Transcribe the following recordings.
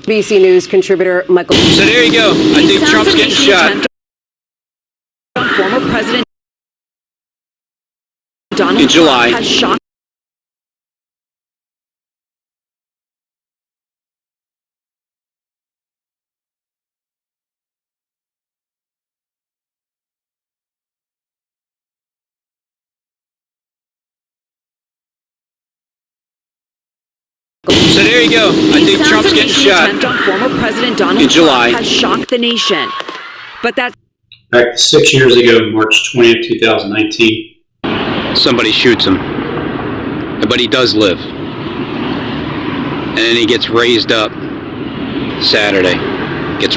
BC News contributor Michael. So there you go. I think Trump's getting shot. Former President Donald in July. Trump has shot. So there you go. I think Trump's getting shot. Attempt on former President Donald in July. Trump has shocked the nation. But that's back 6 years ago, March 20th, 2019. Somebody shoots him, but he does live. And then he gets raised up Saturday.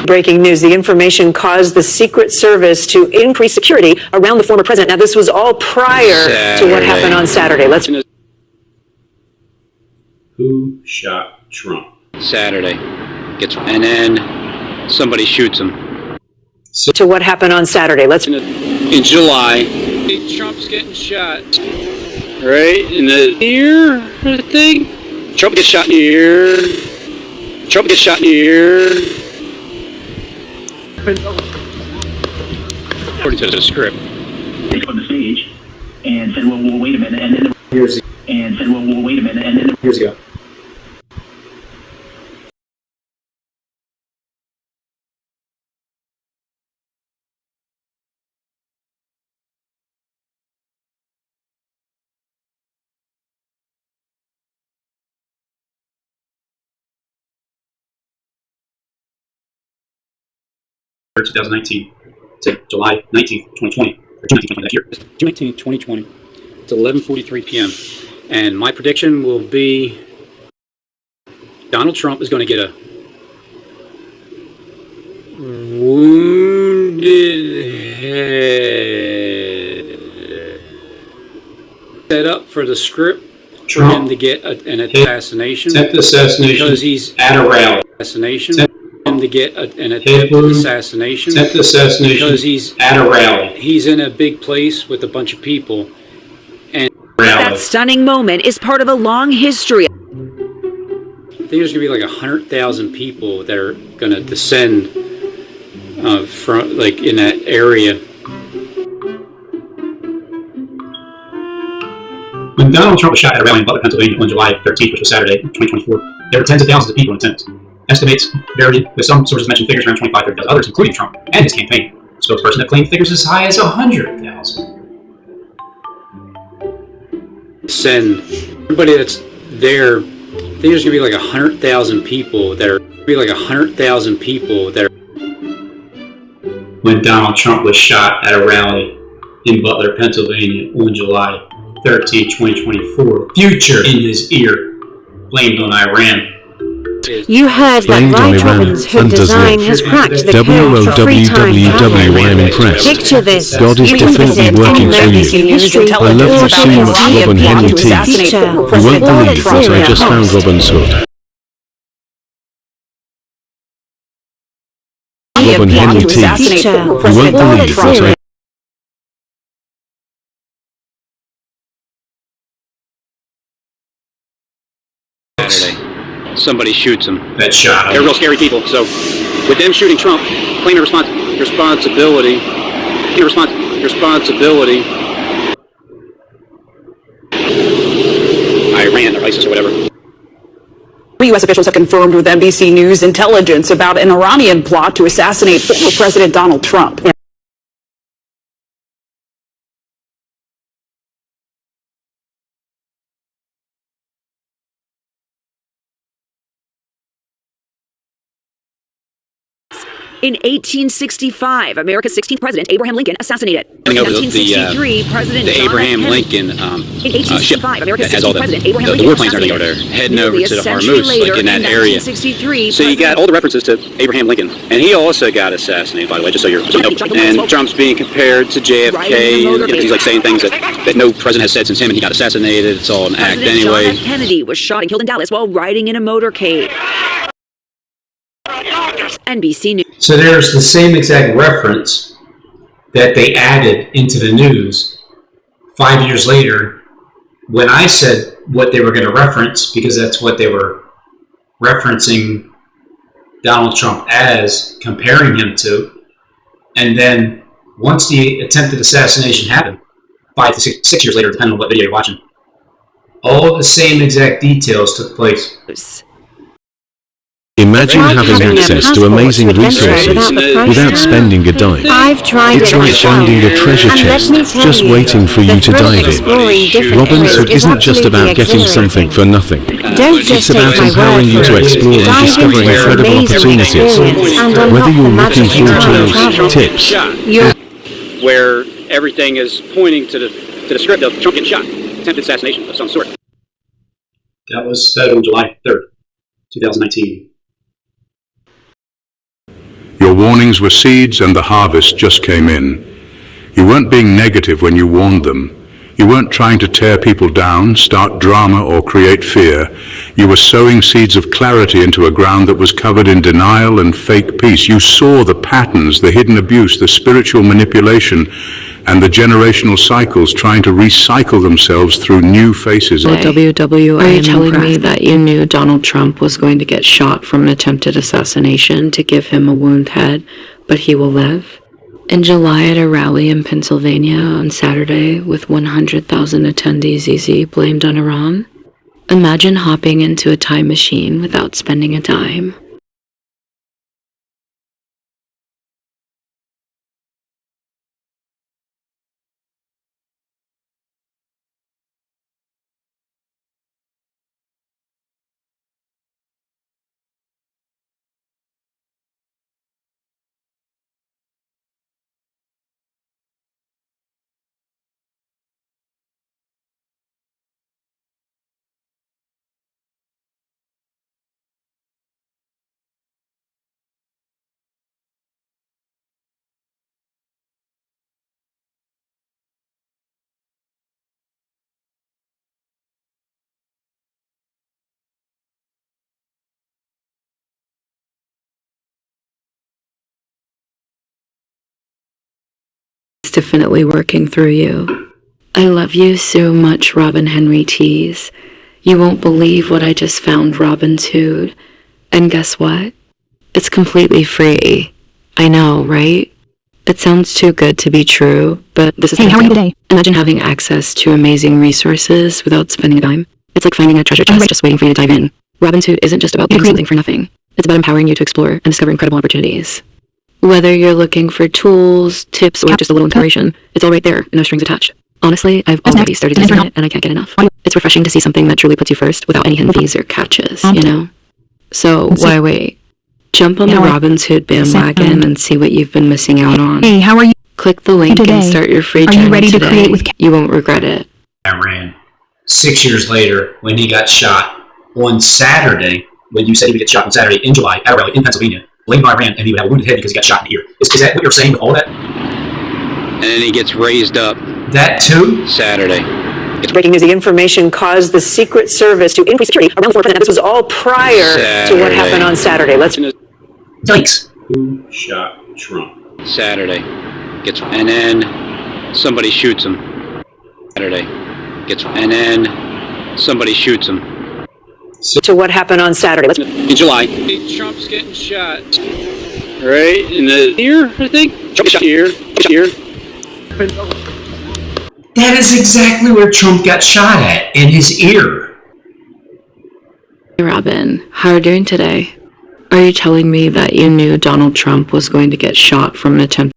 Breaking news, the information caused the Secret Service to increase security around the former president. Now, this was all prior to what happened on Saturday. Who shot Trump? Saturday. And then somebody shoots him. To what happened on Saturday. In July. Trump's getting shot. Right? In the ear, I think. Trump gets shot in the ear. Trump gets shot in the ear. According to the script. They on the stage and said, well, wait a minute. And then wait a minute. And then years ago. For 2019 to July 19th, 2020, or 2020 that year. June 19th, 2020. It's 11:43 p.m. And my prediction will be Donald Trump is going to get a wounded head. Set up for the script for him to get an assassination. Attempted assassination because he's at a rally. Assassination. To get an attempted assassination. Attempted assassination because he's at a rally. He's in a big place with a bunch of people. And that stunning moment is part of a long history. I think there's going to be like 100,000 people that are going to descend from like in that area. When Donald Trump was shot at a rally in Butler, Pennsylvania on July 13th, which was Saturday, 2024, there were tens of thousands of people in attendance. Estimates varied, with some sources mentioned figures around 25, 30,000, others, including Trump and his campaign spokesperson, have claimed figures as high as 100,000. Send everybody that's there. I think there's going to be like 100,000 people that are. When Donald Trump was shot at a rally in Butler, Pennsylvania on July 13, 2024, future in his ear, blamed on Iran. You heard that Wright Robbins, who designed, has cracked the code for free time travel. I'm impressed. Picture this. God is You definitely visit working any for you. history I love to see or much Robin Henry T. feature. You won't believe what I just found Robin's Hood. Robin Henry T. You won't believe what I... Somebody shoots him. That shot him. They're real scary people. So, with them shooting Trump, claiming responsibility. Iran or ISIS or whatever. U.S. officials have confirmed with NBC News intelligence about an Iranian plot to assassinate former President Donald Trump. In 1865, America's 16th president, Abraham Lincoln, assassinated. In Over 1963, President the John F. Abraham Kennedy. Lincoln In 1865, America's has all 16th president, Abraham the Lincoln, war planes are over there, heading over to the Hormuz, like in that area. So you got all the references to Abraham Lincoln, and he also got assassinated, by the way, just so you know. And Trump's being compared to JFK. He's like saying things that no president has said since him, and he got assassinated. It's all an act anyway. John F. Kennedy was shot and killed in Dallas while riding in a motorcade. NBC News. So there's the same exact reference that they added into the news 5 years later when I said what they were going to reference, because that's what they were referencing Donald Trump as, comparing him to, and then once the attempted assassination happened, 5 to 6 years later, depending on what video you're watching, all the same exact details took place. Imagine having access to amazing resources without spending a dime. I've tried It's it like finding a treasure chest just waiting for you to dive in. Robin Hood isn't just about getting something for nothing. It's about empowering you to explore and discover incredible opportunities. Whether you're looking for tools, tips, where everything is pointing to the script of Trump getting shot, attempted assassination of some sort. That was said on July 3rd, 2019. Your warnings were seeds and the harvest just came in. You weren't being negative when you warned them. You weren't trying to tear people down, start drama or create fear. You were sowing seeds of clarity into a ground that was covered in denial and fake peace. You saw the patterns, the hidden abuse, the spiritual manipulation, and the generational cycles trying to recycle themselves through new faces. WW, are you telling me that you knew Donald Trump was going to get shot from an attempted assassination to give him a wound head, but he will live? In July at a rally in Pennsylvania on Saturday with 100,000 attendees easy blamed on Iran? Imagine hopping into a time machine without spending a dime. It's definitely working through you. I love you so much, Robin Henry Tease. You won't believe what I just found, Robin's Hood. And guess what? It's completely free. I know, right? It sounds too good to be true, but this is Hey, how are you today? Imagine having access to amazing resources without spending a dime. It's like finding a treasure chest just waiting for you to dive in. Robin's Hood isn't just about getting something for nothing. It's about empowering you to explore and discover incredible opportunities. Whether you're looking for tools, tips, or just a little inspiration, it's all right there, no strings attached. Honestly, I've already started using it, and I can't get enough. It's refreshing to see something that truly puts you first without any hidden fees or catches, you know? So, why wait? Jump on the Robin's Hood bandwagon and see what you've been missing out on. Hey, how are you? Click the link and start your free journey Are you ready to today. create with? You won't regret it. Iran, 6 years later, when he got shot on Saturday, when you said he would get shot on Saturday in July at a rally in Pennsylvania, blamed by Iran, and he would have a wounded head because he got shot in the ear. Is that what you're saying with all that? And then he gets raised up That too? Saturday. Breaking news, the information caused the Secret Service to increase security around the former president. This was all prior to what happened on Saturday. Let's. Yikes. Who shot Trump? Saturday. And then somebody shoots him. Saturday. And then somebody shoots him. To what happened on Saturday. Let's. In July. Trump's getting shot. Right? In the ear, I think? Trump shot ear. That is exactly where Trump got shot at, in his ear. Hey, Robin, how are you doing today? Are you telling me that you knew Donald Trump was going to get shot from an attempt